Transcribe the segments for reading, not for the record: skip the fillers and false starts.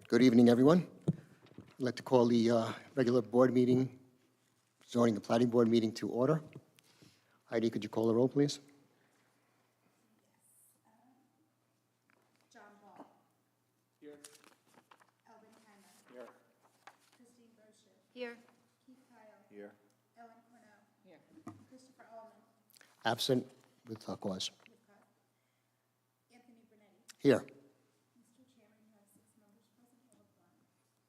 Good evening, everyone. I'd like to call the regular board meeting, zoning and planning board meeting to order. Heidi, could you call the roll, please? John Ball. Here. Elvin Hanna. Here. Christine Brochu. Here. Keith Kyle. Here. Ellen Cornell. Here. Christopher Allman. Absent with cause. Anthony Brunetti. Here. Mr. Chairman, you have 6 members present, all of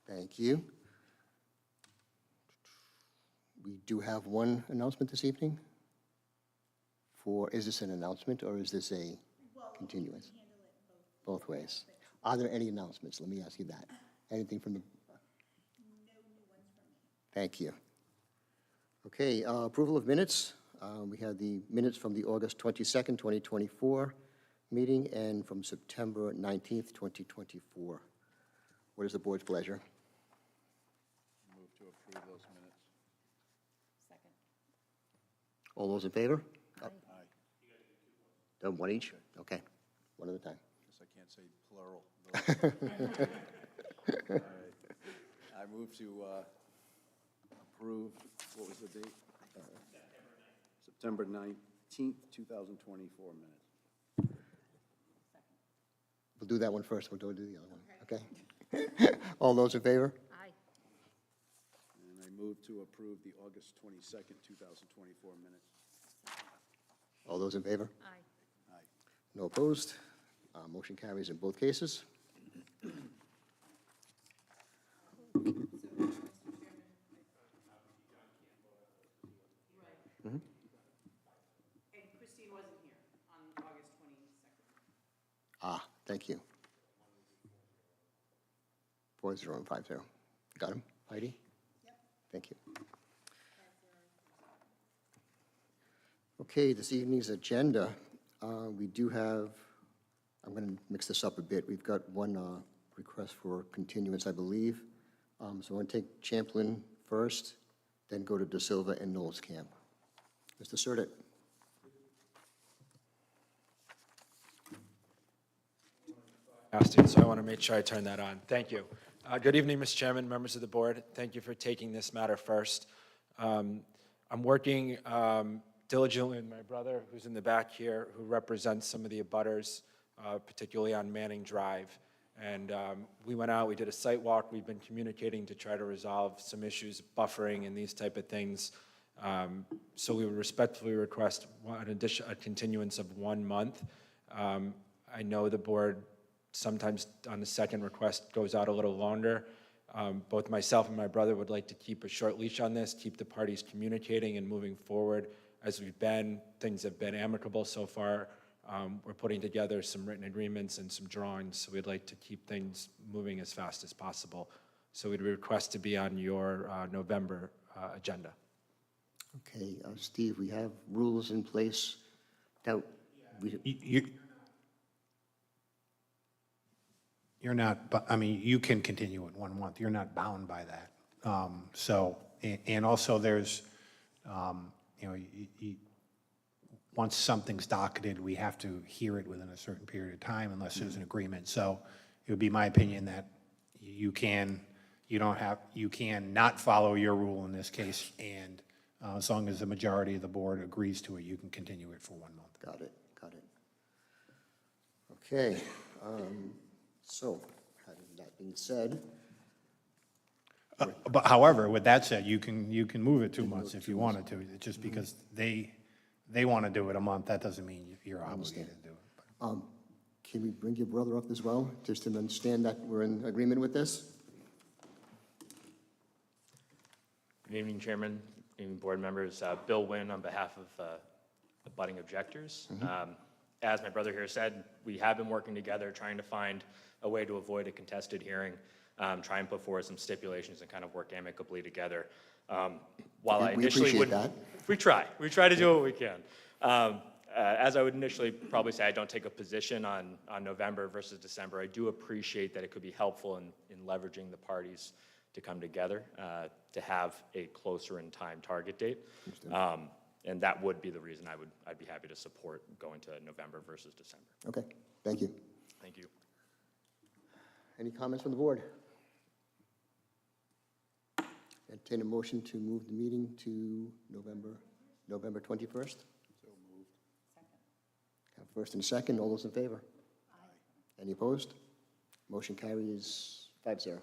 1. Thank you. We do have one announcement this evening. Is this an announcement or is this a continuance? Handle it Both ways. Are there any announcements? Let me ask you that. Anything from the? No new ones from me. Thank you. Okay, approval of minutes. We had the minutes from the August 22nd, 2024 meeting and from September 19th, 2024. What is the board's pleasure? Move to approve those minutes. Second. All those in favor? Aye. Aye. Done one each? Okay, one at a time. Guess I can't say plural. All right. I move to approve, what was the date? September 19th, 2024 minutes. We'll do that one first, we'll do the other one, okay? All those in favor? Aye. And I move to approve the August 22nd, 2024 minutes. All those in favor? Aye. Aye. No opposed? Motion carries in both cases. And Christine wasn't here on August 22nd. Ah, thank you. 4-0 and 5-0. Got him, Heidi? Yep. Thank you. Okay, this evening's agenda, we do have, I'm going to mix this up a bit. We've got one request for continuance, I believe. So I want to take Champlin first, then go to De Silva and Knowles Camp. Mr. Surdett. Asked it, so I want to make sure I turn that on. Thank you. Good evening, Mr. Chairman, members of the board. Thank you for taking this matter first. I'm working diligently with my brother, who's in the back here, who represents some of the abutters, particularly on Manning Drive. And we went out, we did a site walk. We've been communicating to try to resolve some issues, buffering and these type of things. So we would respectfully request a continuance of 1 month. I know the board sometimes on the second request goes out a little longer. Both myself and my brother would like to keep a short leash on this, keep the parties communicating and moving forward as we've been. Things have been amicable so far. We're putting together some written agreements and some drawings, so we'd like to keep things moving as fast as possible. So we'd request to be on your November agenda. Okay, Steve, we have rules in place. Now, You're not, I mean, you can continue it 1 month. You're not bound by that. And also there's, once something's docketed, we have to hear it within a certain period of time unless there's an agreement. So it would be my opinion that you can not follow your rule in this case, and as long as the majority of the board agrees to it, you can continue it for 1 month. got it, got it. Okay, so having that being said, But however, with that said, you can move it 2 months if you wanted to. It's just because they want to do it a month, that doesn't mean you're obligated to do it. can we bring your brother up as well, just to understand that we're in agreement with this? Good evening, Chairman, evening board members. Bill Wynn on behalf of abutting objectors. As my brother here said, we have been working together trying to find a way to avoid a contested hearing, try and put forward some stipulations and kind of work amicably together. While I initially appreciate that. we try to do what we can. As I would initially probably say, I don't take a position on November versus December. I do appreciate that it could be helpful in leveraging the parties to come together to have a closer in time target date. And that would be the reason I'd be happy to support going to November versus December. Okay, thank you. Thank you. Any comments from the board? Entertain a motion to move the meeting to November 21st. So moved. Have first and second, all those in favor? Any opposed? Motion carries 5-0.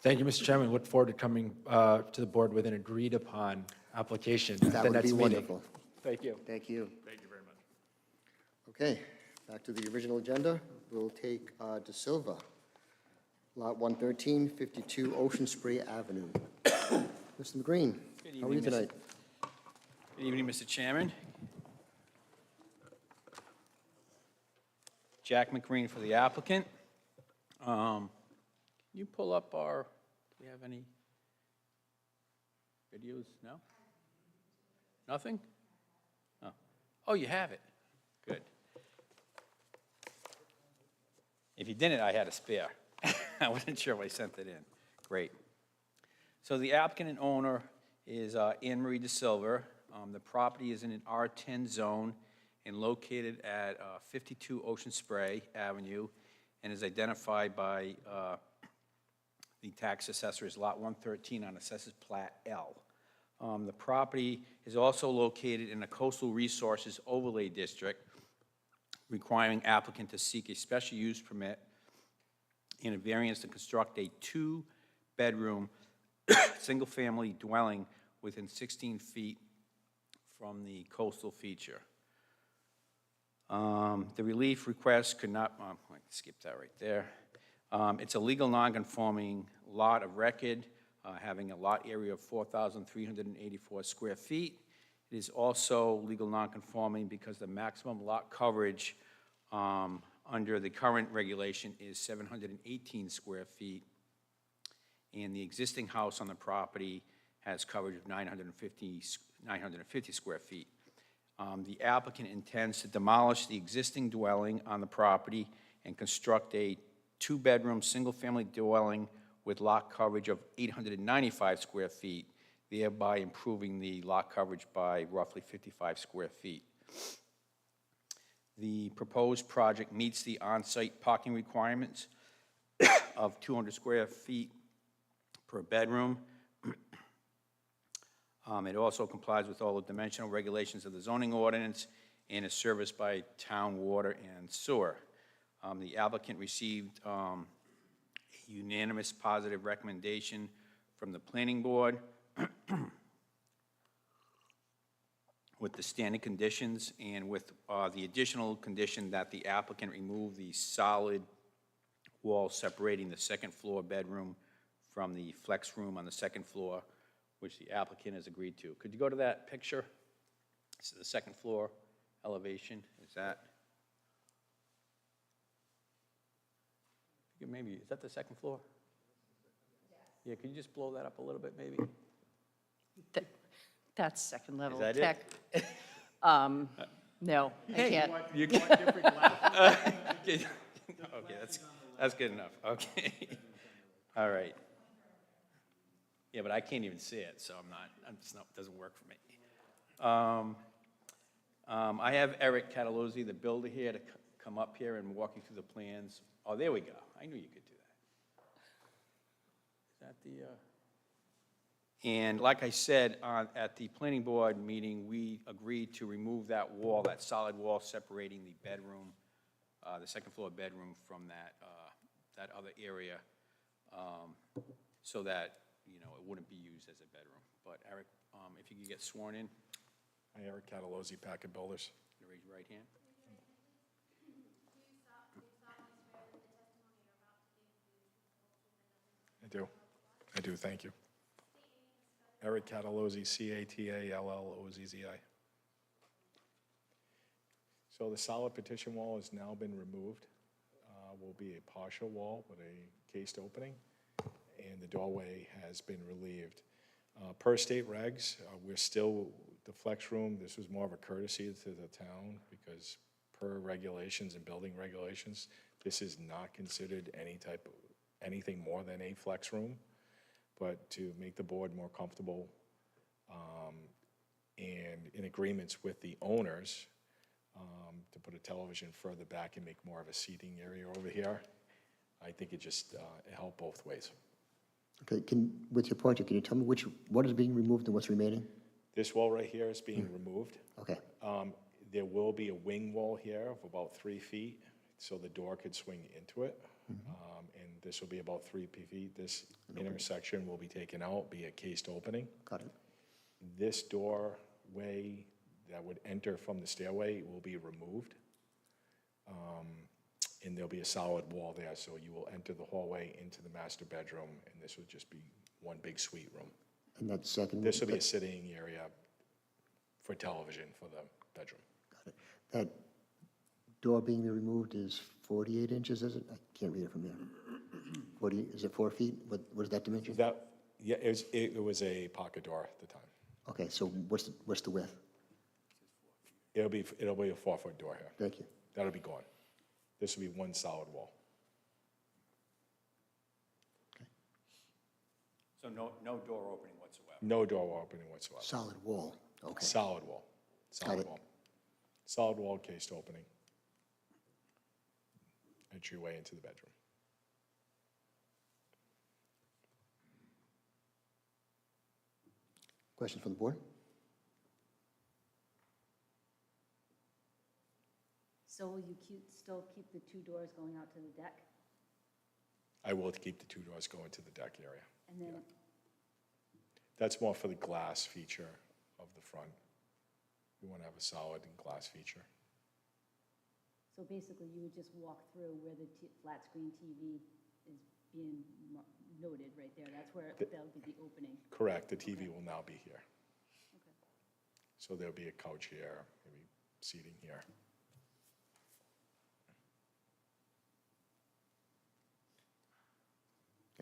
Thank you, Mr. Chairman. Look forward to coming to the board with an agreed-upon application at That the would next be meeting. wonderful. Thank you. Thank you. Thank you very much. Okay, back to the original agenda. We'll take De Silva, Lot 113, 52 Ocean Spray Avenue. Mr. McGreen, Good how are you evening, Mr. tonight? Good evening, Mr. Chairman. Jack McGreen for the applicant. Can you pull up our, do we have any videos? No? Nothing? Oh, oh, you have it. Good. If you didn't, I had a spare. I wasn't sure if I sent it in. Great. So the applicant and owner is Anne Marie De Silva. The property is in an R10 zone and located at 52 Ocean Spray Avenue and is identified by the tax assessor as Lot 113 on Assessors Plat L. The property is also located in a coastal resources overlay district, requiring applicant to seek a special use permit and a variance to construct a 2-bedroom, single-family dwelling within 16 feet from the coastal feature. The relief request could not, I can skip that right there. It's a legal non-conforming lot of record, having a lot area of 4,384 square feet. It is also legal non-conforming because the maximum lot coverage under the current regulation is 718 square feet, and the existing house on the property has coverage of 950 square feet. The applicant intends to demolish the existing dwelling on the property and construct a 2-bedroom, single-family dwelling with lot coverage of 895 square feet, thereby improving the lot coverage by roughly 55 square feet. The proposed project meets the on-site parking requirements of 200 square feet per bedroom. It also complies with all the dimensional regulations of the zoning ordinance and is serviced by town water and sewer. The applicant received a unanimous positive recommendation from the planning board with the standing conditions and with the additional condition that the applicant remove the solid wall separating the second floor bedroom from the flex room on the second floor, which the applicant has agreed to. Could you go to that picture? This is the second floor elevation. Is that? Maybe, is that the second floor? Yeah, could you just blow that up a little bit, maybe? That's second level that it? tech. No, I can't. You got different glasses? Okay, that's good enough. Okay. All right. Yeah, but I can't even see it, so it doesn't work for me. I have Eric Catalozzi, the builder here, to come up here and walk you through the plans. Oh, there we go. I knew you could do that. Is that the, And like I said, at the planning board meeting, we agreed to remove that wall, that solid wall separating the bedroom, the second floor bedroom from that other area, so that, it wouldn't be used as a bedroom. But Eric, if you could get sworn in. Hi, Eric Catalozzi, Packet Builders. Raise your right hand. I do, thank you. Eric Catalozzi, C-A-T-A-L-L-O-Z-Z-I. So the solid petition wall has now been removed. Will be a partial wall with a cased opening, and the doorway has been relieved. Per state regs, we're still, the flex room, this was more of a courtesy to the town because per regulations and building regulations, this is not considered anything more than a flex room. But to make the board more comfortable and in agreements with the owners, to put a television further back and make more of a seating area over here, I think it just it helped both ways. Okay, with your pointer, can you tell me what is being removed and what's remaining? This wall right here is being removed. Okay, There will be a wing wall here of about 3 feet, so the door could swing into it. And this will be about 3 feet. This intersection will be taken out, be a cased opening. got it. This doorway that would enter from the stairway will be removed. And there'll be a solid wall there, so you will enter the hallway into the master bedroom, and this would just be one big suite room. And that second. This will be a sitting area for television for the bedroom. Got it. That door being removed is 48 inches, is it? I can't read it from here. 40, is it 4 feet? What is that dimension? Yeah, it was a pocket door at the time. Okay, so what's the width? It'll be a 4-foot door here. Thank you. That'll be gone. This will be one solid wall. So no door opening whatsoever. No door opening whatsoever. Solid wall, okay. Solid wall. Solid it. wall. Solid wall cased opening. Entryway into the bedroom. Question from the board? So will you still keep the 2 doors going out to the deck? I will keep the 2 doors going to the deck area. And then, That's more for the glass feature of the front. We want to have a solid glass feature. so basically you would just walk through where the flat screen TV is being noted right there. That's where that'll be the opening. Correct, the TV will now be here. Okay. So there'll be a couch here, maybe seating here.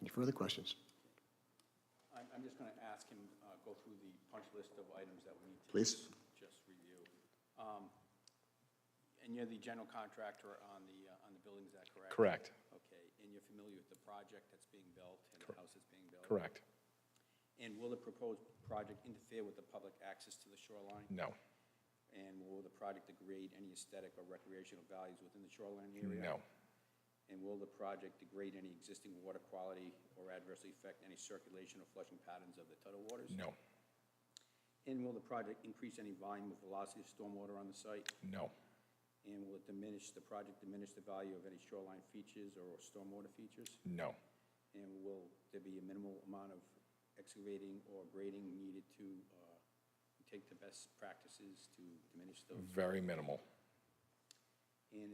Any further questions? I'm just going to ask him, go through the punch list of items that we need to Please. just review. And you're the general contractor on the building, is that correct? Correct, Okay, and you're familiar with the project that's being built and the house that's being built? correct. And will the proposed project interfere with the public access to the shoreline? No, And will the project degrade any aesthetic or recreational values within the shoreline area? no, And will the project degrade any existing water quality or adversely affect any circulation or flushing patterns of the tidal waters? no, And will the project increase any volume or velocity of stormwater on the site? no, And will the project diminish the value of any shoreline features or stormwater features? no, And will there be a minimal amount of excavating or grading needed to take the best practices to diminish those? very minimal. And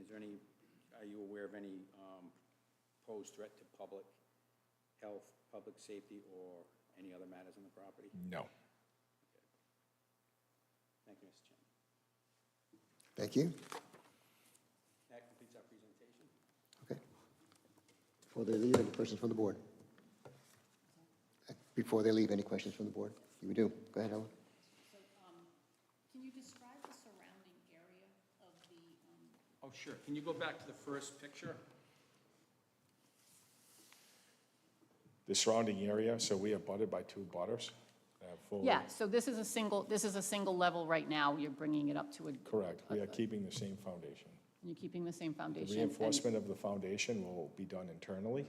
are you aware of any posed threat to public health, public safety, or any other matters on the property? No. Thank you, Mr. Chairman. Thank you. That completes our presentation. Okay. Before they leave, any questions from the board? Before they leave, any questions from the board? You do. Go ahead, Ellen. So, can you describe the surrounding area of the, Oh, sure. Can you go back to the first picture? The surrounding area, so we are butted by 2 butters. yeah, so this is a single level right now. You're bringing it up to a. Correct, we are keeping the same foundation. You're keeping the same The foundation. reinforcement of the foundation will be done internally.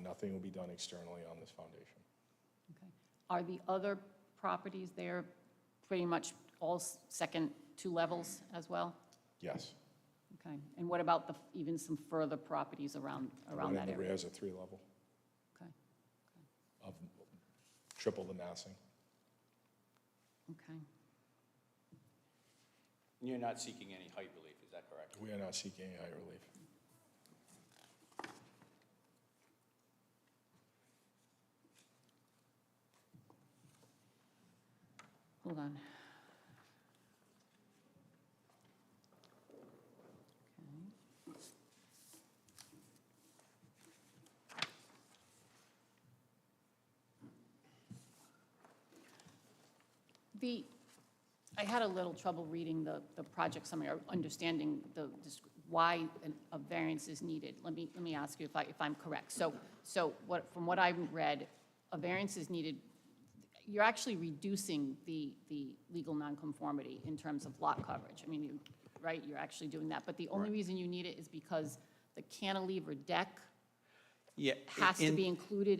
Nothing will be done externally on this foundation. Okay. Are the other properties there pretty much all second 2 levels as well? Yes. Okay. And what about even some further properties around One that in the area? rear is a 3-level Okay. of triple the massing. Okay. And you're not seeking any height relief, is that correct? We are not seeking any height relief. Hold on. I had a little trouble reading the project summary, or understanding why a variance is needed. Let me ask you if I'm correct. So from what I've read, a variance is needed. You're actually reducing the legal nonconformity in terms of lot coverage. I mean, right, you're actually doing that. But the only reason you need it is because the cantilever deck Yeah. has to be included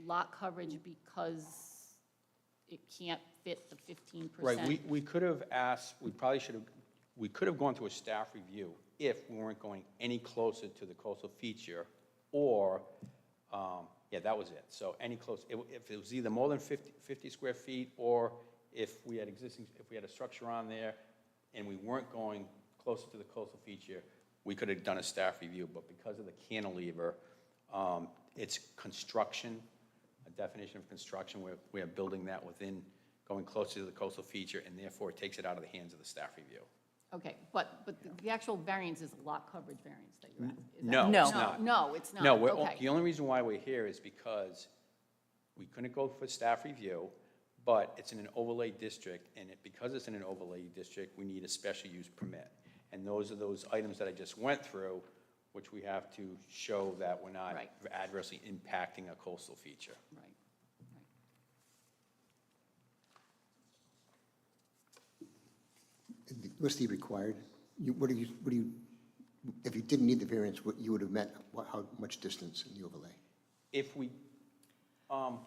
lot coverage because it can't fit the 15%? Right, we could have asked, we probably should have, we could have gone to a staff review if we weren't going any closer to the coastal feature, or, yeah, that was it. So any close, if it was either more than 50 square feet, or if we had a structure on there and we weren't going closer to the coastal feature, we could have done a staff review, but because of the cantilever, it's construction, a definition of construction, we're building that within, going closer to the coastal feature, and therefore it takes it out of the hands of the staff review. Okay, but the actual variance is a lot coverage variance that you're asking? Is that- No, No. it's not. No, it's not, No, okay. the only reason why we're here is because we couldn't go for staff review, but it's in an overlay district, and because it's in an overlay district, we need a special use permit. And those are those items that I just went through, which we have to show that we're not Right. adversely impacting a coastal feature. Right, right. What's the required? What do you, if you didn't need the variance, what you would have met, how much distance in the overlay? If we, well,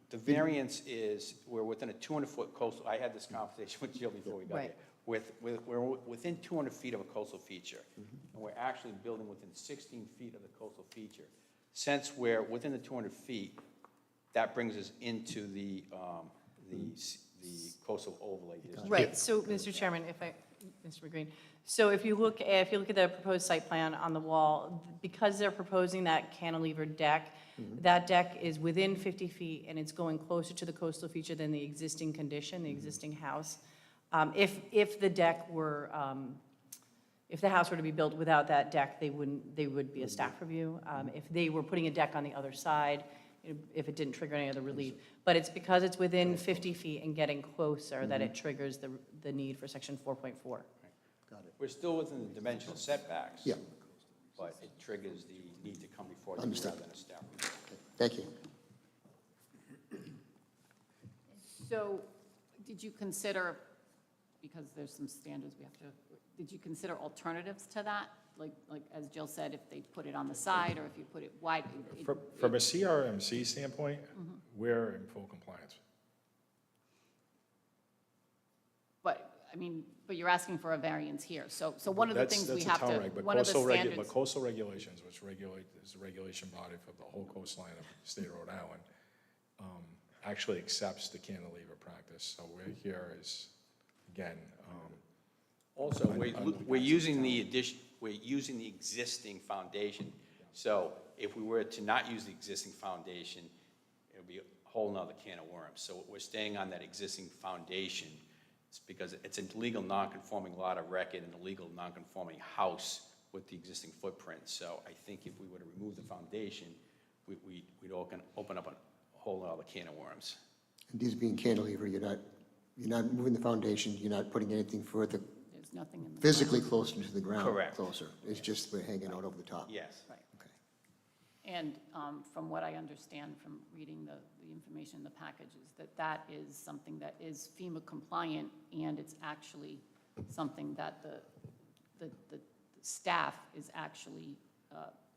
the variance is, we're within a 200-foot coastal, I had this conversation with Jill before we got Right. here. We're within 200 feet of a coastal feature, and we're actually building within 16 feet of the coastal feature. Since we're within the 200 feet, that brings us into the coastal overlay district. Right, so, Mr. Chairman, Mr. McGreen, so if you look at the proposed site plan on the wall, because they're proposing that cantilever deck, that deck is within 50 feet, and it's going closer to the coastal feature than the existing condition, the existing house. If the deck were, if the house were to be built without that deck, they would be a staff review. If they were putting a deck on the other side, if it didn't trigger any other relief. But it's because it's within 50 feet and getting closer that it triggers the need for section 4.4. Got it. We're still within the dimensional setbacks. Yeah. But it triggers the need to come before you Understood. rather than a staff review. Thank you. So, did you consider, because there's some standards we have to, did you consider alternatives to that? Like as Jill said, if they put it on the side, or if you put it wide? From a CRMC standpoint, we're in full compliance. But, I mean, but you're asking for a variance here, so one of the things we have That's a town to, reg, but one of the but standards. coastal regulations, which is the regulation body for the whole coastline of the state of Rhode Island, actually accepts the cantilever practice. So we're here is, again, Also, we're using the addition, we're using the existing foundation. So if we were to not use the existing foundation, it would be a whole nother can of worms. So we're staying on that existing foundation. It's because it's a legal non-conforming lot of record and a legal non-conforming house with the existing footprint. So I think if we were to remove the foundation, we'd open up a whole other can of worms. And these being cantilever, you're not moving the foundation, you're not putting anything further There's nothing in the. physically closer to the ground. Correct. Closer. It's just we're hanging out over the top. Yes. Right. Okay. And from what I understand from reading the information in the package is that is something that is FEMA compliant, and it's actually something that the staff is actually,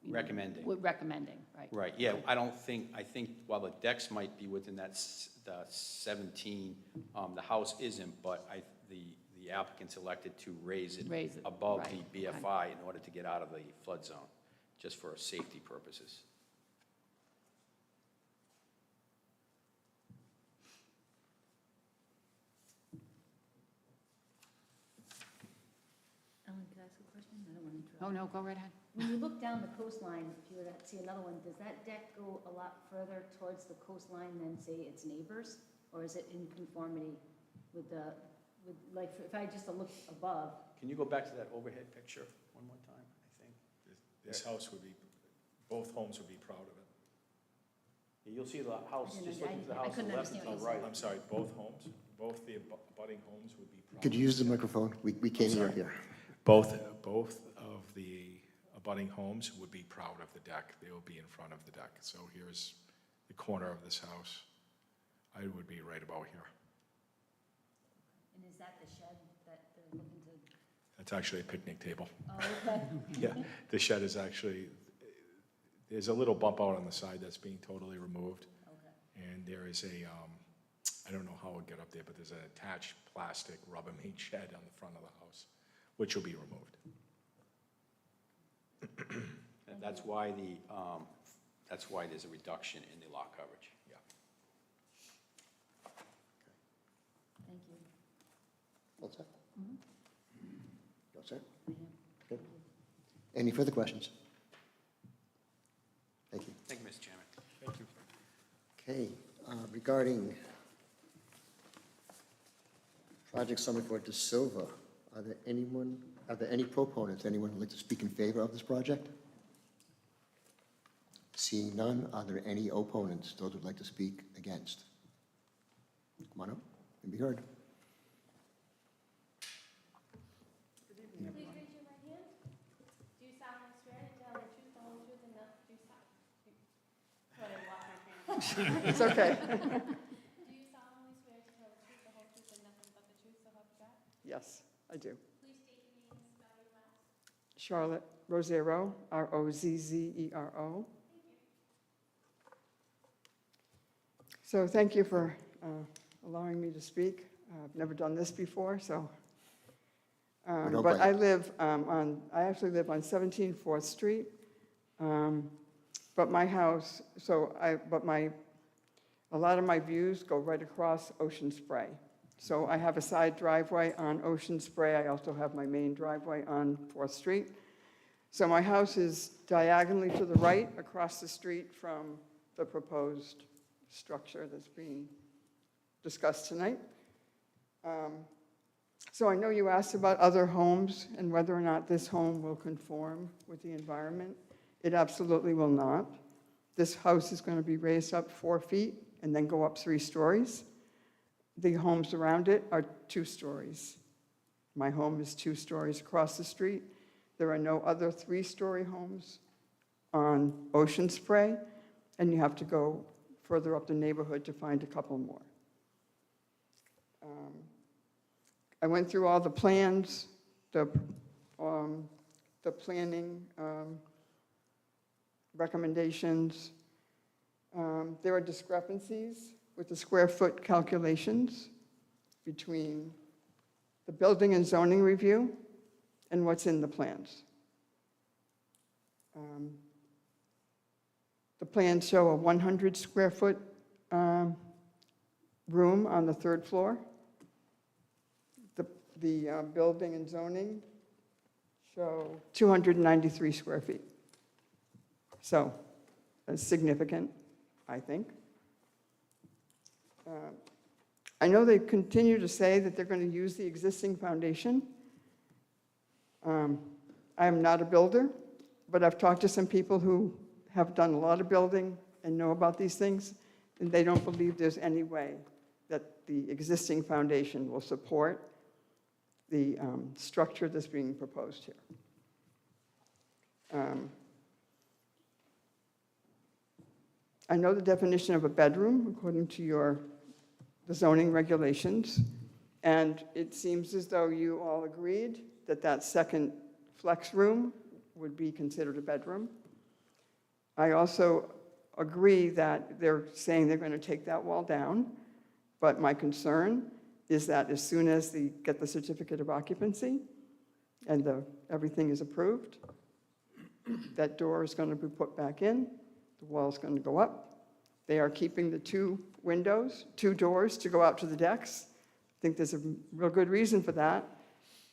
Recommending. Recommending, right? Right, yeah, I think while the decks might be within that the 17, the house isn't, but the applicants elected to raise it Raise it, above right, the BFI in order to get out of the flood zone, just for safety purposes. Ellen, could I ask a question? I don't want to interrupt. Oh, no, go right ahead. When you look down the coastline, if you were to see another one, does that deck go a lot further towards the coastline than, say, its neighbors? Or is it in conformity with like, if I just look above? Can you go back to that overhead picture one more time, I think? this house would be, both homes would be proud of it. You'll see the house, I just looking at the I house on couldn't the left and understand to what the you right. I'm sorry, both homes, both the abutting homes would be proud. Could you use the microphone? We can't hear Sorry. here. Both of the abutting homes would be proud of the deck. They will be in front of the deck. So here's the corner of this house. I would be right about here. And is that the shed that they're looking to? That's actually a picnic table. Oh, okay. Yeah, the shed is actually, There's a little bump out on the side that's being totally removed. Okay. And there is a, I don't know how it'll get up there, but there's an attached plastic Rubbermaid shed on the front of the house, which will be removed. And that's why there's a reduction in the lot coverage. Yeah. Thank you. All set? All set? Okay. Any further questions? Thank you. Thank you, Mr. Chairman. Thank you. Okay, regarding project summary for De Silva, are there any proponents, anyone who'd like to speak in favor of this project? Seeing none, are there any opponents, those who'd like to speak against? Come on up and be heard. Please raise your right hand. Do you solemnly swear to tell the truth, the whole truth, and nothing but the truth? Sorry, I lost my train of thought. It's okay. Do you solemnly swear to tell the truth, the whole truth, and nothing but the truth, so help you God? Yes, I do. Please state your name and spell your last. Charlotte Rosero, Rozzero. So thank you for allowing me to speak. I've never done this before, so. don't But bite. I actually live on 17 4th Street. But my house, a lot of my views go right across Ocean Spray. So I have a side driveway on Ocean Spray. I also have my main driveway on 4th Street. So my house is diagonally to the right across the street from the proposed structure that's being discussed tonight. So I know you asked about other homes and whether or not this home will conform with the environment. It absolutely will not. This house is going to be raised up 4 feet and then go up 3 stories. The homes around it are 2 stories. My home is 2 stories across the street. There are no other 3-story homes on Ocean Spray, and you have to go further up the neighborhood to find a couple more. I went through all the plans, the planning recommendations. There are discrepancies with the square foot calculations between the building and zoning review and what's in the plans. The plans show a 100 square foot room on the 3rd floor. The building and zoning show 293 square feet. So that's significant, I think. I know they continue to say that they're going to use the existing foundation. I am not a builder, but I've talked to some people who have done a lot of building and know about these things, and they don't believe there's any way that the existing foundation will support the structure that's being proposed here. I know the definition of a bedroom, according to the zoning regulations, and it seems as though you all agreed that that second flex room would be considered a bedroom. I also agree that they're saying they're going to take that wall down, but my concern is that as soon as they get the certificate of occupancy and everything is approved, that door is going to be put back in, the wall is going to go up. They are keeping the 2 doors to go out to the decks. I think there's a real good reason for that.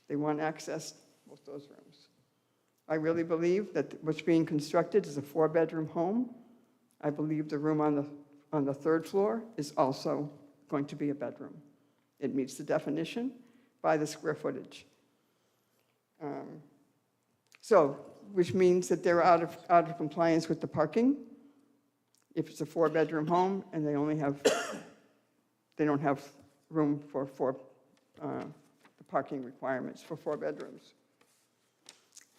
They want access to both those rooms. I really believe that what's being constructed is a 4-bedroom home. I believe the room on the 3rd floor is also going to be a bedroom. It meets the definition by the square footage. Which means that they're out of compliance with the parking. If it's a 4-bedroom home and they don't have room for the parking requirements for 4 bedrooms.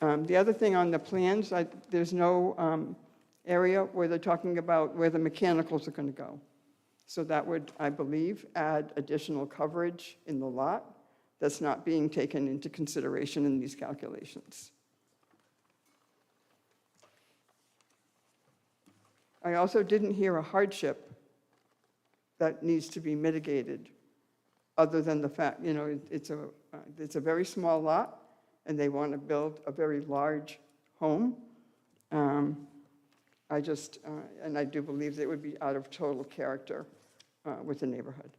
The other thing on the plans, there's no area where they're talking about where the mechanicals are going to go. So that would, I believe, add additional coverage in the lot that's not being taken into consideration in these calculations. I also didn't hear a hardship that needs to be mitigated, other than the fact, it's a very small lot, and they want to build a very large home. And I do believe that it would be out of total character with the neighborhood.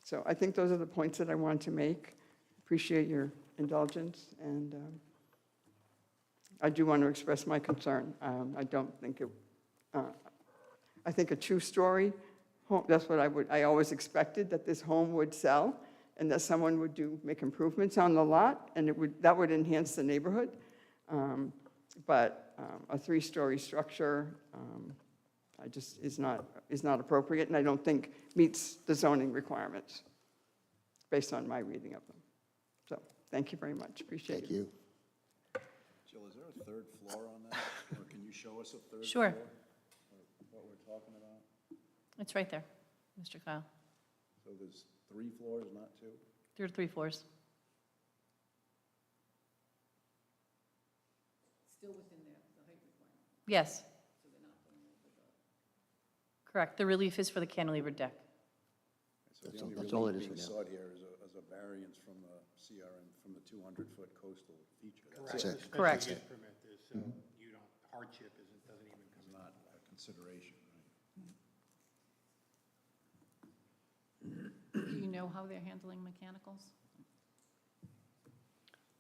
So I think those are the points that I wanted to make. Appreciate your indulgence, and I do want to express my concern. I don't think I think a two-story home, that's what I always expected, that this home would sell, and that someone would make improvements on the lot, and that would enhance the neighborhood. But a three-story structure, is not appropriate, and I don't think meets the zoning requirements, based on my reading of them. So, thank you very much, appreciate it. Thank you. Jill, is there a third floor on that? Or can you show us a third floor? Sure. What we're talking about? It's right there, Mr. Kyle. So there's 3 floors, not 2? There are 3 floors. Still within the height requirement. Yes. Correct. The relief is for the cantilever deck. So the That's only all- that's all it relief is being for now. sought here is a variance from the CRM, from the 200-foot coastal feature. That's it. Correct. Special use permit is, so you don't, hardship doesn't even come It's not a consideration, right? Do you know how they're handling mechanicals?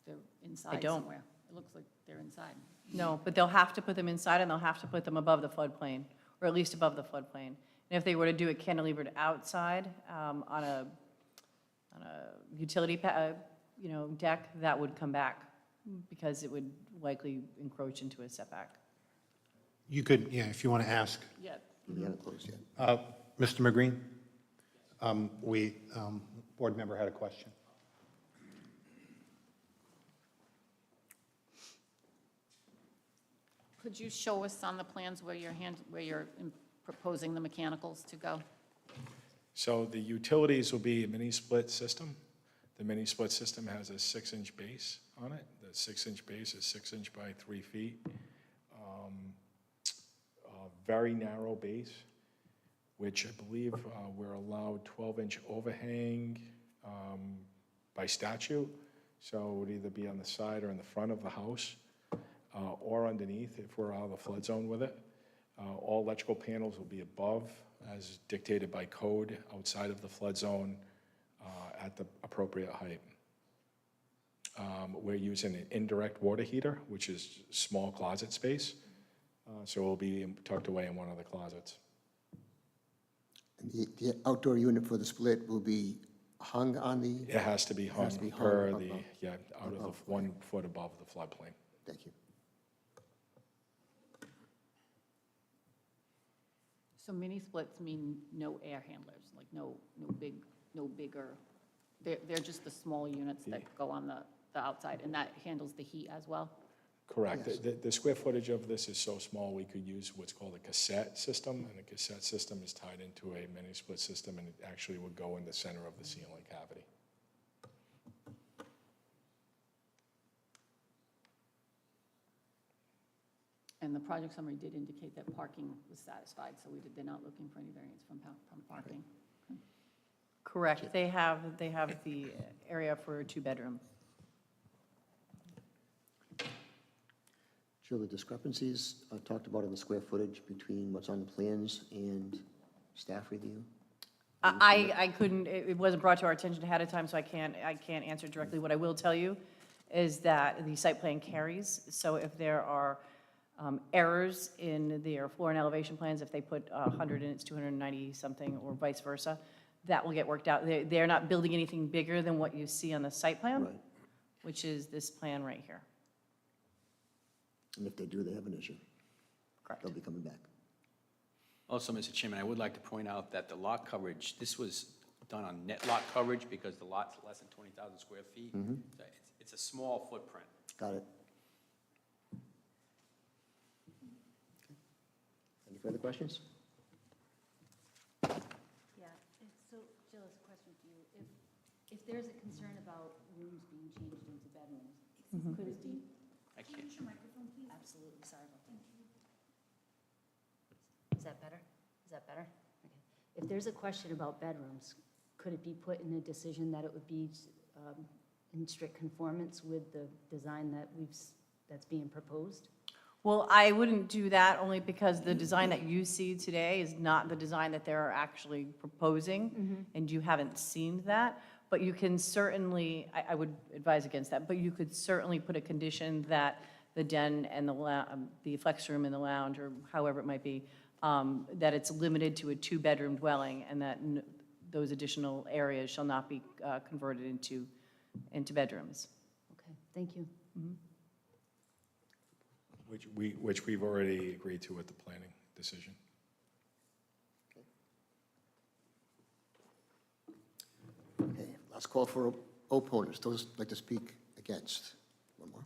They're inside don't. somewhere. It looks like they're inside. No, but they'll have to put them inside, and they'll have to put them above the floodplain, or at least above the floodplain. And if they were to do it cantilevered outside on a utility deck, that would come back, because it would likely encroach into a setback. You could, if you want to ask. Yeah. We haven't closed yet. Mr. McGreen? Board member had a question. Could you show us on the plans where you're proposing the mechanicals to go? So the utilities will be a mini-split system. The mini-split system has a 6-inch base on it. The 6-inch base is 6 inch by 3 feet. A very narrow base, which I believe we're allowed 12-inch overhang by statute. So it would either be on the side or in the front of the house, or underneath if we're out of the flood zone with it. All electrical panels will be above, as dictated by code, outside of the flood zone at the appropriate height. We're using an indirect water heater, which is small closet space. So it will be tucked away in one of the closets. And the outdoor unit for the split will be hung on the, It has to be hung has to be hung per above- the, out of the 1 foot above the floodplain. thank you. So mini splits mean no air handlers, like no bigger, they're just the small units that go on the outside, and that handles the heat as well? Correct. Yes. The square footage of this is so small, we could use what's called a cassette system, and a cassette system is tied into a mini-split system, and it actually would go in the center of the ceiling cavity. And the project summary did indicate that parking was satisfied, so they're not looking for any variance from parking. Correct. They have the area for a 2-bedroom. Jill, the discrepancies talked about in the square footage between what's on the plans and staff review? I couldn't, it wasn't brought to our attention ahead of time, so I can't answer directly. What I will tell you is that the site plan carries, so if there are errors in their floor and elevation plans, if they put 100 and it's 290 something, or vice versa, that will get worked out. They're not building anything bigger than what you see on the site plan, Right. which is this plan right here. And if they do, they have an issue. Correct. They'll be coming back. Also, Mr. Chairman, I would like to point out that the lot coverage, this was done on net lot coverage because the lot's less than 20,000 square feet. So it's a small footprint. Got it. Any further questions? Yeah, so Jill, it's a question for you. If there's a concern about rooms being changed into bedrooms, could it be I can't. Absolutely, sorry about that. Is that better? Is that better? Okay. If there's a question about bedrooms, could it be put in a decision that it would be in strict conformance with the design that's being proposed? Well, I wouldn't do that only because the design that you see today is not the design that they're actually proposing, and you haven't seen that. But you can certainly, I would advise against that, but you could certainly put a condition that the den and the flex room and the lounge, or however it might be, that it's limited to a two-bedroom dwelling, and that those additional areas shall not be converted into bedrooms. Okay, thank you. Which we've already agreed to with the planning decision. Okay, last call for opponents. Those like to speak against. One more.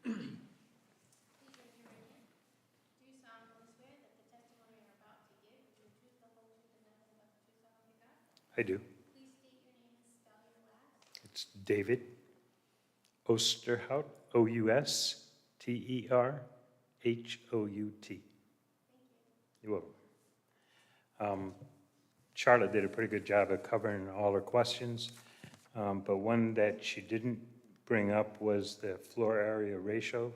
Do you solemnly swear that the testimony you're about to give is the truth, the whole truth, and nothing but the truth, so help you God? I do. Please state your name and spell your last. It's David Osterhout, Osterhout. You're welcome. Charlotte did a pretty good job of covering all her questions, but one that she didn't bring up was the floor area ratio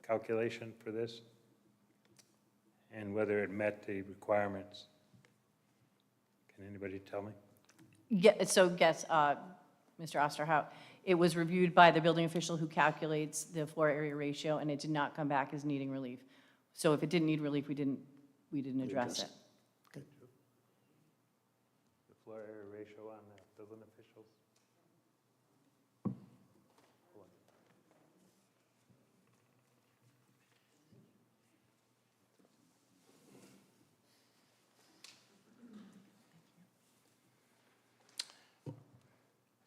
calculation for this, and whether it met the requirements. Can anybody tell me? Yeah, so yes, Mr. Osterhout, it was reviewed by the building official who calculates the floor area ratio, and it did not come back as needing relief. So if it didn't need relief, we didn't address it. Okay. The floor area ratio on the building officials?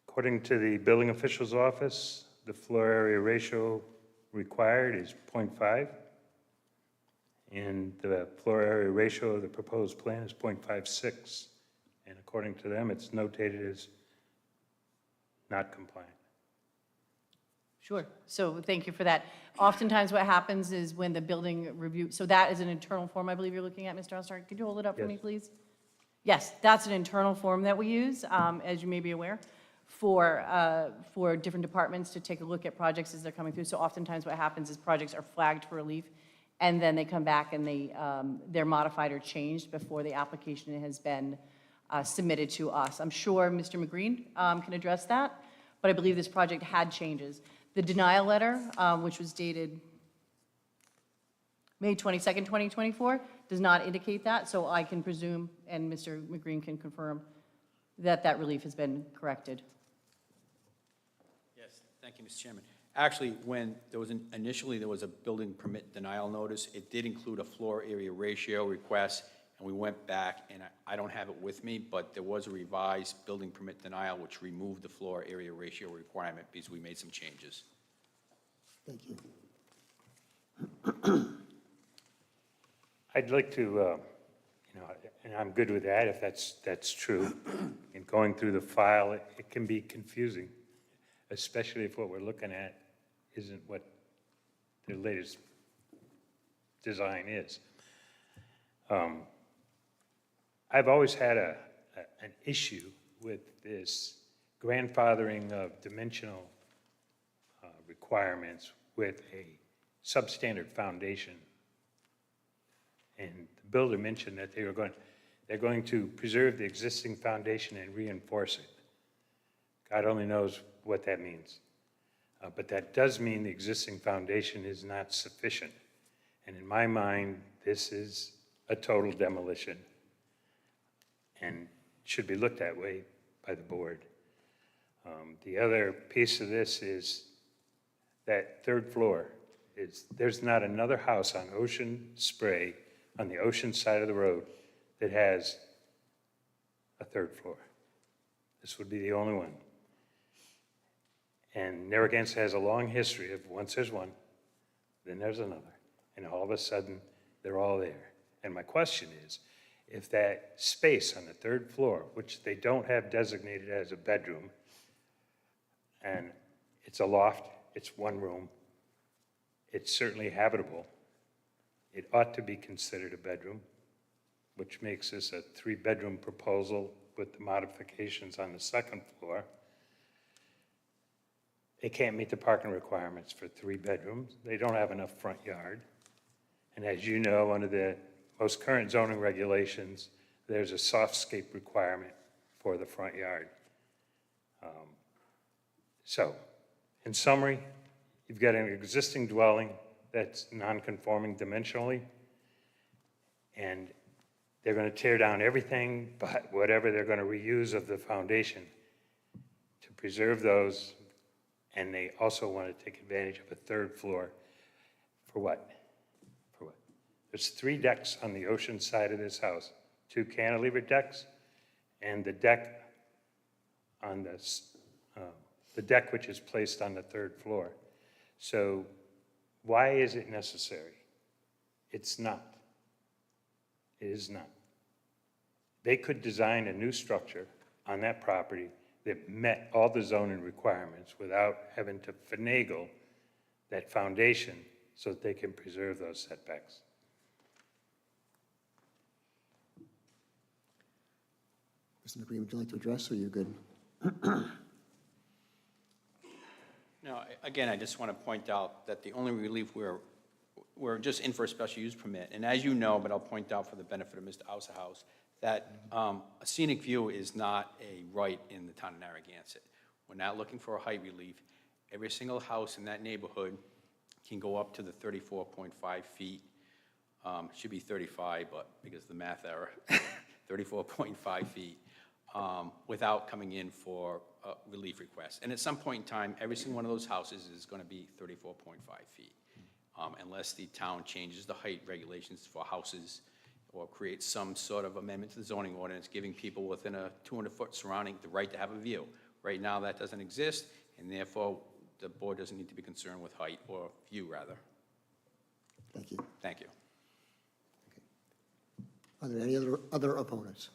According to the building official's office, the floor area ratio required is 0.5, and the floor area ratio of the proposed plan is 0.56, and according to them, it's notated as not compliant. Sure, so thank you for that. Oftentimes what happens is when the building review, so that is an internal form I believe you're looking at, Mr. Osterhout. Could you hold it up for me, Yes. please? Yes, that's an internal form that we use, as you may be aware, for different departments to take a look at projects as they're coming through. So oftentimes what happens is projects are flagged for relief, and then they come back and they're modified or changed before the application has been submitted to us. I'm sure Mr. McGreen can address that, but I believe this project had changes. The denial letter, which was dated May 22nd, 2024, does not indicate that, so I can presume, and Mr. McGreen can confirm, that that relief has been corrected. Yes, thank you, Mr. Chairman. Actually, when there was initially there was a building permit denial notice, it did include a floor area ratio request, and we went back, and I don't have it with me, but there was a revised building permit denial which removed the floor area ratio requirement because we made some changes. Thank you. I'd like to, and I'm good with that if that's true. And going through the file, it can be confusing, especially if what we're looking at isn't what the latest design is. I've always had an issue with this grandfathering of dimensional requirements with a substandard foundation. And the builder mentioned that they're going to preserve the existing foundation and reinforce it. God only knows what that means. But that does mean the existing foundation is not sufficient. And in my mind, this is a total demolition and should be looked that way by the board. The other piece of this is that third floor. There's not another house on Ocean Spray, on the ocean side of the road, that has a third floor. This would be the only one. And Narragansett has a long history of once there's one, then there's another, and all of a sudden, they're all there. And my question is, if that space on the third floor, which they don't have designated as a bedroom, and It's a loft, it's one room. It's certainly habitable. It ought to be considered a bedroom, which makes this a 3-bedroom proposal with the modifications on the second floor. They can't meet the parking requirements for 3 bedrooms. They don't have enough front yard. And as you know, under the most current zoning regulations, there's a softscape requirement for the front yard. So, in summary, you've got an existing dwelling that's non-conforming dimensionally, and they're going to tear down everything but whatever they're going to reuse of the foundation to preserve those, and they also want to take advantage of a 3rd floor for what? For what? There's 3 decks on the ocean side of this house, 2 cantilever decks, and the deck on the deck which is placed on the 3rd floor. So why is it necessary? It's not. It is not. They could design a new structure on that property that met all the zoning requirements without having to finagle that foundation so that they can preserve those setbacks. Mr. McGreen, would you like to address, or are you good? No, again, I just want to point out that the only relief we're just in for a special use permit. And as you know, but I'll point out for the benefit of Mr. Auserhouse, that a scenic view is not a right in the town of Narragansett. We're not looking for a height relief. Every single house in that neighborhood can go up to the 34.5 feet. Should be 35, but because of the math error, 34.5 feet, without coming in for a relief request. And at some point in time, every single one of those houses is going to be 34.5 feet, unless the town changes the height regulations for houses or creates some sort of amendment to the zoning ordinance, giving people within a 200-foot surrounding the right to have a view. Right now, that doesn't exist, and therefore, the board doesn't need to be concerned with height, or view, rather. Thank you. Thank you. Are there any other opponents?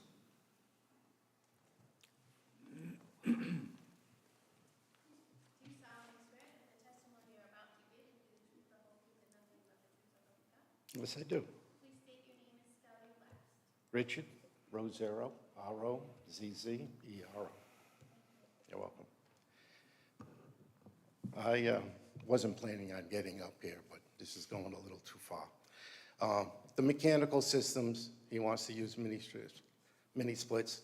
Do you solemnly swear that the testimony you're about to give will be the truth, the whole truth, and nothing but the truth, so help you God? Yes, I do. Please state your name and spell your last. Richard Rosero, R-O-Z-Z-E-R-O. You're welcome. I wasn't planning on getting up here, but this is going a little too far. The mechanical systems, he wants to use mini splits.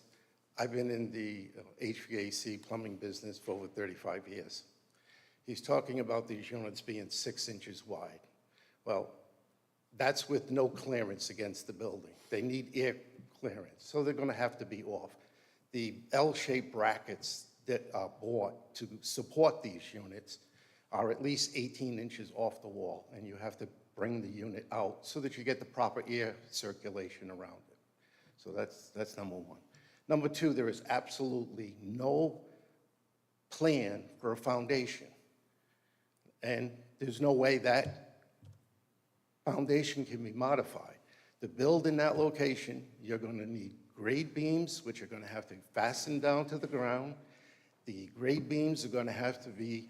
I've been in the HVAC plumbing business for over 35 years. He's talking about these units being 6 inches wide. Well, that's with no clearance against the building. They need air clearance, so they're going to have to be off. The L-shaped brackets that are bought to support these units are at least 18 inches off the wall, and you have to bring the unit out so that you get the proper air circulation around it. So that's number one. Number two, there is absolutely no plan for a foundation. And there's no way that foundation can be modified. To build in that location, you're going to need grade beams, which are going to have to be fastened down to the ground. The grade beams are going to have to be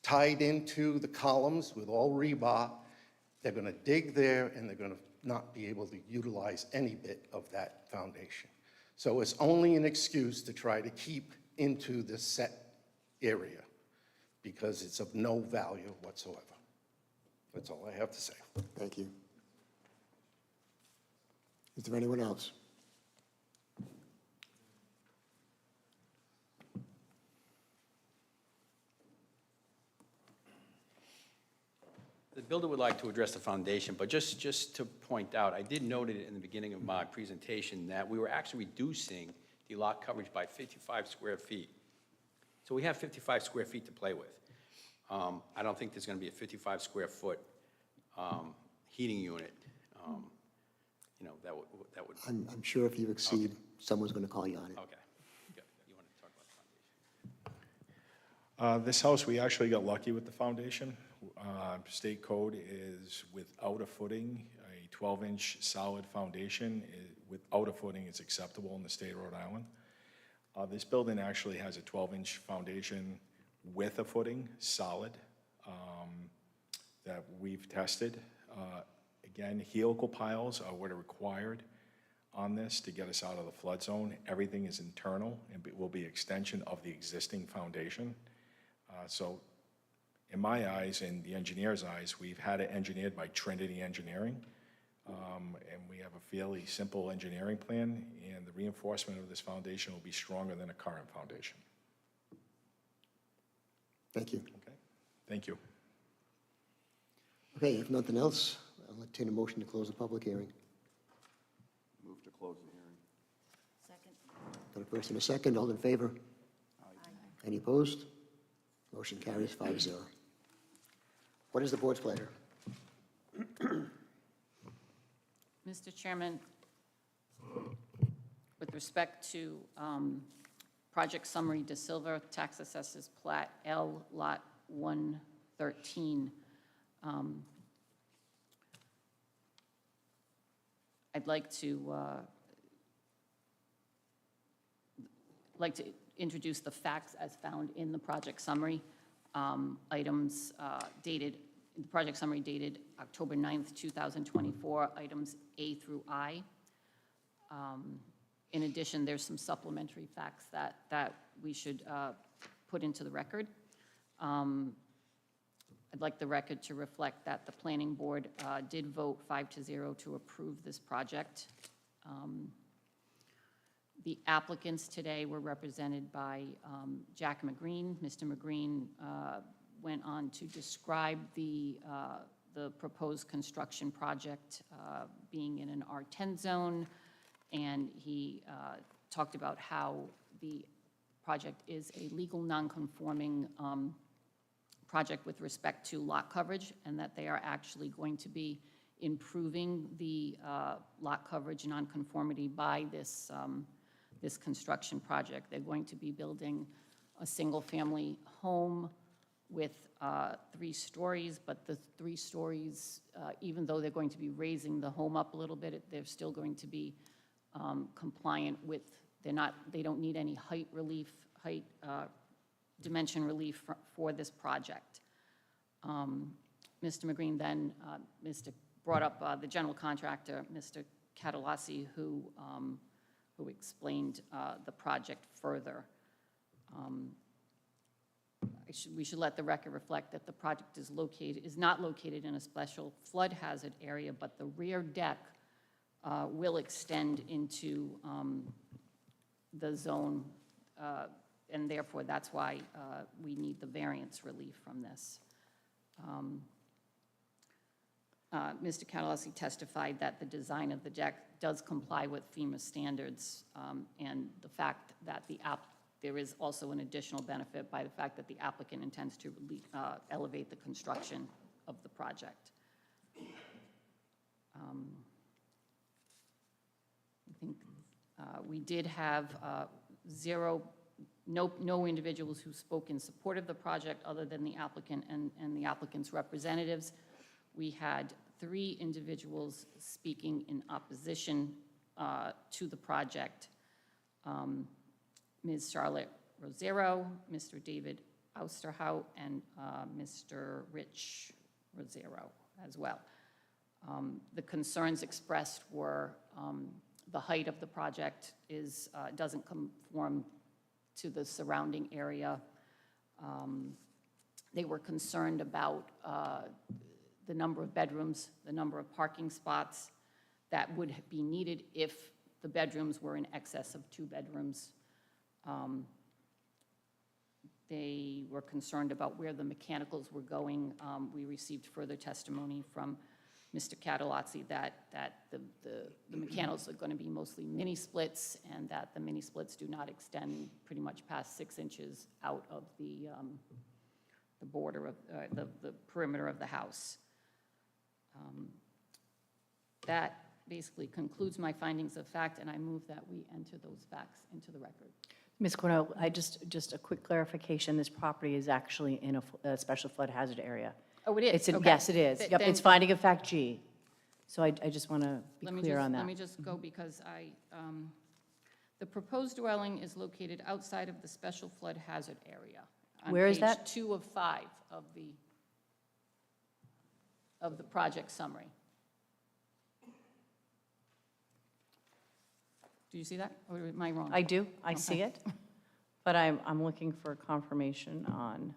tied into the columns with all rebar. They're going to dig there, and they're going to not be able to utilize any bit of that foundation. So it's only an excuse to try to keep into the set area because it's of no value whatsoever. That's all I have to say. Thank you. Is there anyone else? The builder would like to address the foundation, but just to point out, I did note it in the beginning of my presentation that we were actually reducing the lot coverage by 55 square feet. So we have 55 square feet to play with. I don't think there's going to be a 55 square foot heating unit. You know, that would. I'm sure if you exceed, someone's going to call you on it. Okay. Good. You want to talk about the foundation? This house, we actually got lucky with the foundation. State code is without a footing, a 12-inch solid foundation. Without a footing, it's acceptable in the state of Rhode Island. This building actually has a 12-inch foundation with a footing, solid, that we've tested. Again, helical piles are what are required on this to get us out of the flood zone. Everything is internal and will be extension of the existing foundation. So in my eyes and the engineer's eyes, we've had it engineered by Trinity Engineering. And we have a fairly simple engineering plan, and the reinforcement of this foundation will be stronger than a current foundation. Thank you. Okay, thank you. Okay, if nothing else, I'll entertain a motion to close the public hearing. Move to close the hearing. Second. Got a first and a second, all in favor? Any opposed? Motion carries 5-0. What is the board's pleasure? Mr. Chairman, with respect to Project Summary De Silva, Tax Assessors Plat L, Lot 113, I'd like to introduce the facts as found in the project summary. Items dated, the project summary dated October 9th, 2024, items A through I. In addition, there's some supplementary facts that we should put into the record. I'd like the record to reflect that the planning board did vote 5-0 to approve this project. The applicants today were represented by Jack McGreen. Mr. McGreen went on to describe the proposed construction project being in an R10 zone, and he talked about how the project is a legal non-conforming project with respect to lot coverage, and that they are actually going to be improving the lot coverage nonconformity by this construction project. They're going to be building a single-family home with 3 stories, but the 3 stories, even though they're going to be raising the home up a little bit, they're still going to be compliant with, they don't need any height relief, dimension relief for this project. Mr. McGreen then brought up the general contractor, Mr. Catalassi, who explained the project further. We should let the record reflect that the project is not located in a special flood hazard area, but the rear deck will extend into the zone, and therefore that's why we need the variance relief from this. Mr. Catalassi testified that the design of the deck does comply with FEMA standards, and the fact that there is also an additional benefit by the fact that the applicant intends to elevate the construction of the project. I think we did have no individuals who spoke in support of the project other than the applicant and the applicant's representatives. We had 3 individuals speaking in opposition to the project. Ms. Charlotte Rosero, Mr. David Austerhout, and Mr. Rich Rosero as well. The concerns expressed were the height of the project doesn't conform to the surrounding area. They were concerned about the number of bedrooms, the number of parking spots that would be needed if the bedrooms were in excess of 2 bedrooms. They were concerned about where the mechanicals were going. We received further testimony from Mr. Catalazzi that the mechanicals are going to be mostly mini splits, and that the mini splits do not extend pretty much past 6 inches out of the border of the perimeter of the house. That basically concludes my findings of fact, and I move that we enter those facts into the record. Ms. Cornell, just a quick clarification, this property is actually in a special flood hazard area. Oh, it is? Okay. Yes, it is. Yep, Then- it's finding of fact G. So I just want to be clear on that. Let me just go, because the proposed dwelling is located outside of the special flood hazard area. Where is that? Page 2 of 5 of the project summary. Do you see that, or am I wrong? I do, I see it, but I'm looking for confirmation on,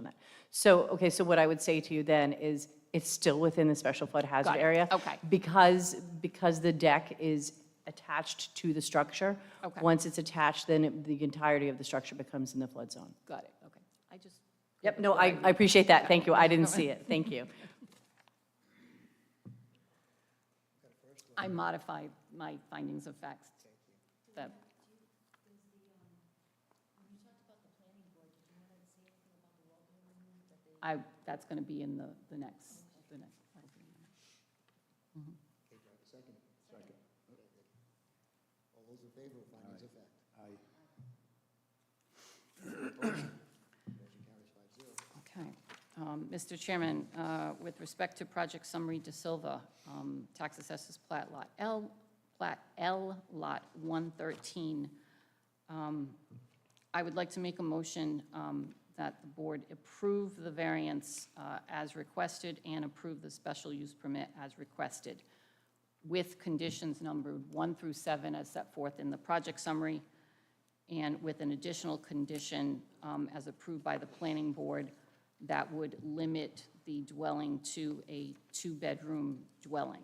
that. So, okay, so what I would say to you then is, it's still within the special flood hazard Got it. area. Okay. Because the deck is attached to the structure. Okay. Once it's attached, then the entirety of the structure becomes in the flood zone. Got it, okay. I just. Yep, no, I appreciate that, thank you, I didn't see it, thank you. I modified my findings of facts. That. That's going to be in the next. That'll be in the next. Second. All those in favor of findings of fact? Aye. Motion carries 5-0. Okay. Mr. Chairman, with respect to project summary De Silva, tax assessors plat lot L, lot 113, I would like to make a motion that the board approve the variance as requested and approve the special use permit as requested, with conditions numbered 1 through 7 as set forth in the project summary, and with an additional condition as approved by the planning board that would limit the dwelling to a 2-bedroom dwelling.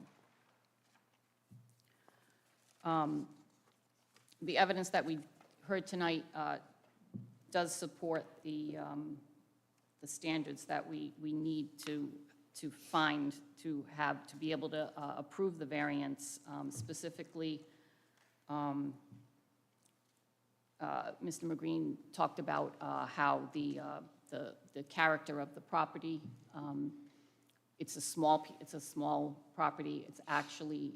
The evidence that we heard tonight does support the standards that we need to find, to be able to approve the variance. Specifically, Mr. McGreen talked about how the character of the property. It's a small property. It's actually,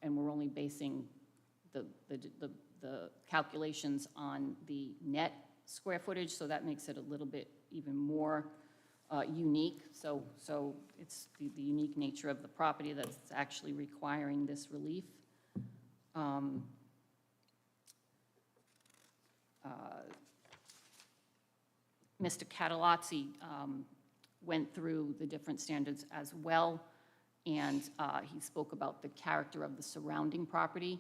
and we're only basing the calculations on the net square footage, so that makes it a little bit even more unique. So it's the unique nature of the property that's actually requiring this relief. Mr. Catalazzi went through the different standards as well, and he spoke about the character of the surrounding property.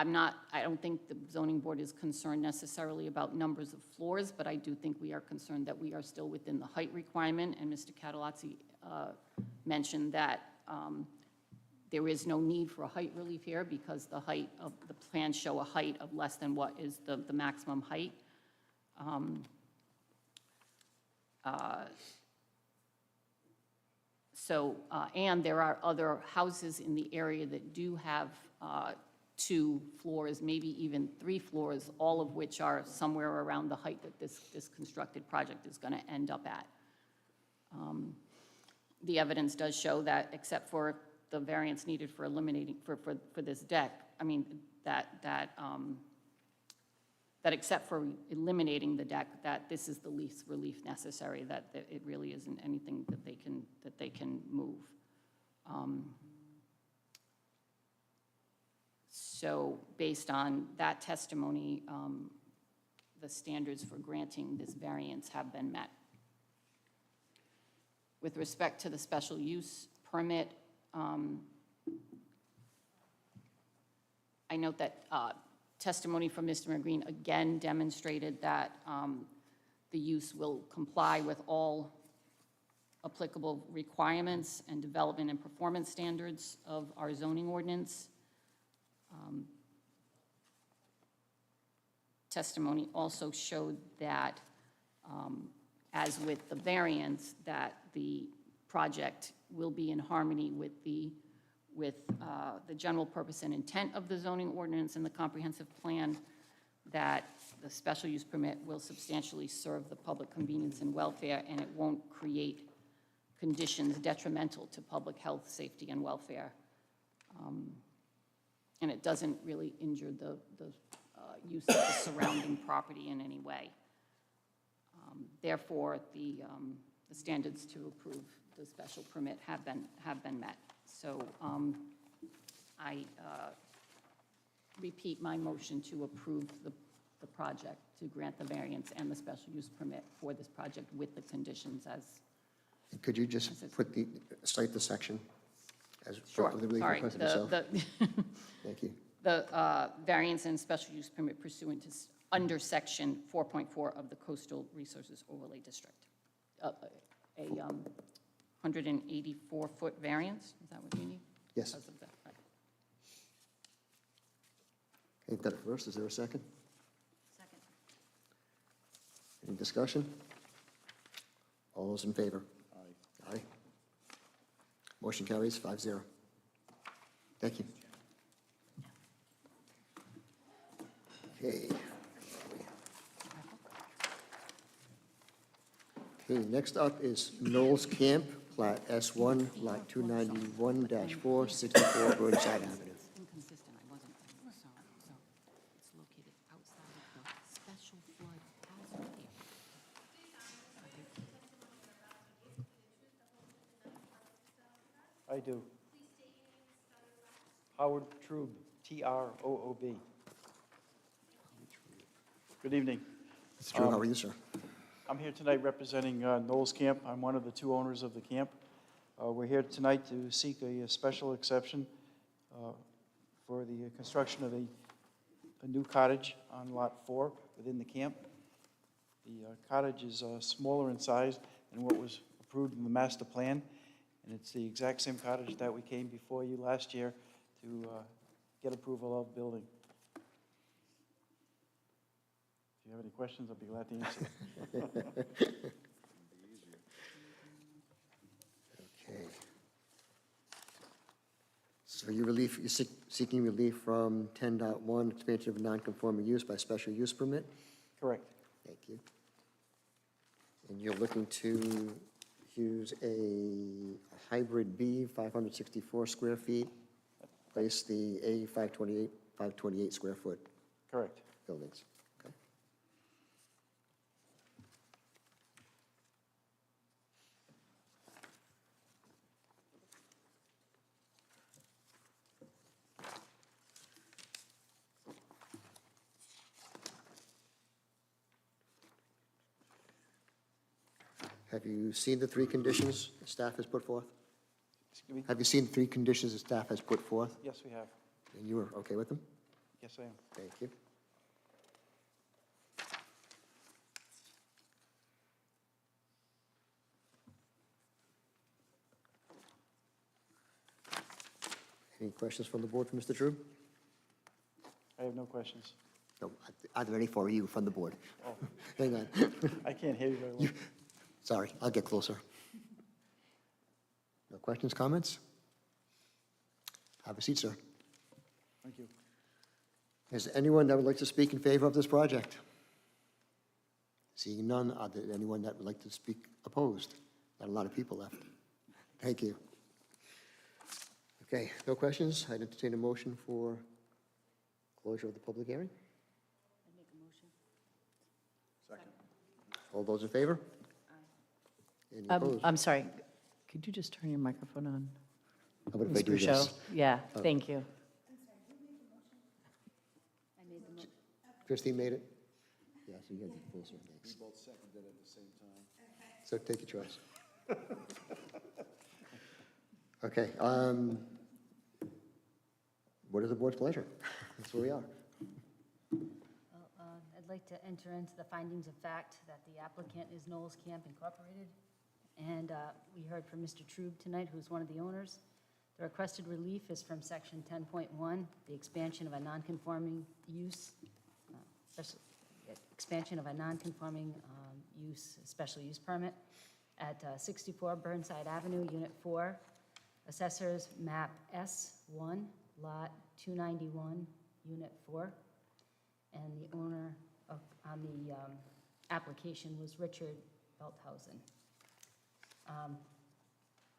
I don't think the zoning board is concerned necessarily about numbers of floors, but I do think we are concerned that we are still within the height requirement, and Mr. Catalazzi mentioned that there is no need for a height relief here because the plans show a height of less than what is the maximum height. And there are other houses in the area that do have 2 floors, maybe even 3 floors, all of which are somewhere around the height that this constructed project is going to end up at. The evidence does show that, except for the variance needed for eliminating, for this deck, I mean, that except for eliminating the deck, that this is the least relief necessary, that it really isn't anything that they can move. So based on that testimony, the standards for granting this variance have been met. With respect to the special use permit, I note that testimony from Mr. McGreen again demonstrated that the use will comply with all applicable requirements and development and performance standards of our zoning ordinance. Testimony also showed that, as with the variance, that the project will be in harmony with the general purpose and intent of the zoning ordinance and the comprehensive plan, that the special use permit will substantially serve the public convenience and welfare, and it won't create conditions detrimental to public health, safety, and welfare. And it doesn't really injure the use of the surrounding property in any way. Therefore, the standards to approve the special permit have been met. So I repeat my motion to approve the project to grant the variance and the special use permit for this project with the conditions as. Could you just cite the section as Sure, of the relief sorry. requested itself? The Thank you. the variance and special use permit pursuant to, under section 4.4 of the Coastal Resources Overlay District. A 184-foot variance, is that what you need? Yes. Because of that, right. Okay, you've got it first. Is there a second? Second. Any discussion? All those in favor? Aye. Aye. Motion carries 5-0. Thank you. Okay. Okay, next up is Knowles Camp, Plat S1, Lot 291-4, 64 Burnside Avenue. Inconsistent, I wasn't, so it's located outside of the special flood hazard area. I do. Howard Troob, T-R-O-O-B. Good evening. Mr. Drew, how are you, sir? I'm here tonight representing Knowles Camp. I'm one of the two owners of the camp. We're here tonight to seek a special exception for the construction of a new cottage on Lot 4 within the camp. The cottage is smaller in size than what was approved in the master plan, and it's the exact same cottage that we came before you last year to get approval of building. If you have any questions, I'll be glad to answer. Okay. So you're seeking relief from 10.1, expansion of non-conforming use by special use permit? Correct. Thank you. And you're looking to use a hybrid B, 564 square feet, place the A, 528 square foot Correct. buildings. Okay. Have you seen the three conditions staff has put forth? Excuse me? Have you seen the three conditions that staff has put forth? Yes, we have. And you are okay with them? Yes, I am. Thank you. Any questions from the board for Mr. Drew? I have no questions. No, are there any for you from the board? Oh. Hang on. I can't hear you very well. Sorry, I'll get closer. No questions, comments? Have a seat, sir. Thank you. Is there anyone that would like to speak in favor of this project? Seeing none, are there anyone that would like to speak opposed? Not a lot of people left. Thank you. Okay, no questions? I'd entertain a motion for closure of the public hearing. I make a motion. Second. All those in favor? Any opposed? I'm sorry, could you just turn your microphone on? How about if I Ms. do Bouchot? this? Yeah, thank you. I made the motion. Christine made it? Yeah, so you guys are closer, thanks. We both seconded at the same time. So take your choice. Okay, what is the board's pleasure? That's where we are. Well, I'd like to enter into the findings of fact that the applicant is Knowles Camp Incorporated. And we heard from Mr. Troob tonight, who's one of the owners. The requested relief is from section 10.1, the expansion of a non-conforming use, expansion of a non-conforming use, special use permit at 64 Burnside Avenue, Unit 4, Assessors Map S1, Lot 291, Unit 4. And the owner on the application was Richard Belthausen.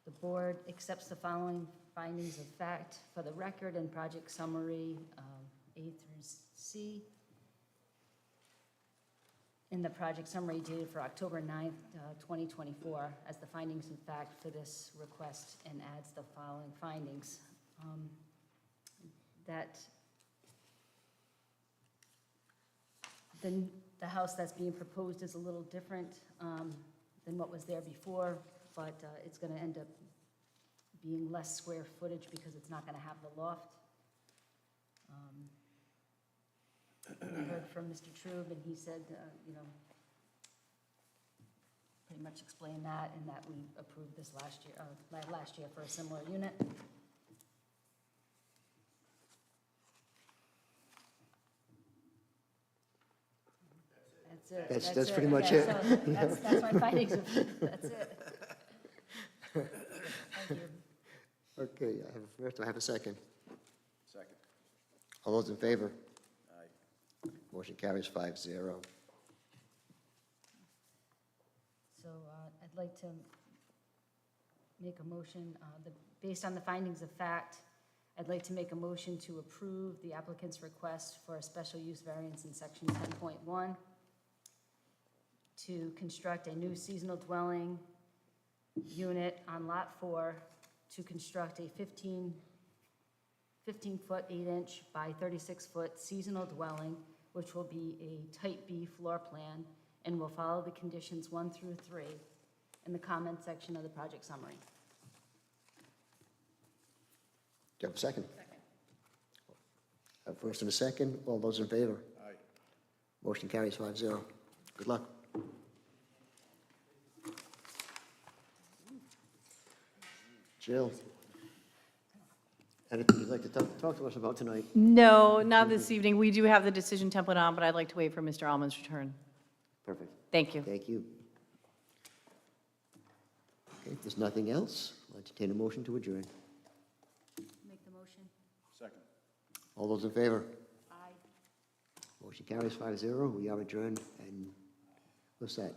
The board accepts the following findings of fact for the record and project summary A through C. In the project summary dated for October 9th, 2024, as the findings of fact for this request, and adds the following findings. That Then the house that's being proposed is a little different than what was there before, but it's going to end up being less square footage because it's not going to have the loft. We heard from Mr. Trube, and he said, pretty much explained that, and that we approved this last year for a similar unit. That's it. That's pretty much Yeah, it. so that's my findings of, that's it. Thank you. Okay, I have a first, do I have a second? Second. All those in favor? Aye. Motion carries 5-0. So I'd like to make a motion, based on the findings of fact, I'd like to make a motion to approve the applicant's request for a special use variance in section 10.1 to construct a new seasonal dwelling unit on Lot 4, to construct a 15-foot 8-inch by 36-foot seasonal dwelling, which will be a type B floor plan and will follow the conditions 1 through 3 in the comment section of the project summary. Do you have a second? Second. A first and a second. All those in favor? Aye. Motion carries 5-0. Good luck. Jill, anything you'd like to talk to us about tonight? No, not this evening. We do have the decision template on, but I'd like to wait for Mr. Allman's return. Perfect. Thank you. Thank you. Okay, if there's nothing else, I'll entertain a motion to adjourn. Make the motion. Second. All those in favor? Aye. Motion carries 5-0. We are adjourned, and what's that?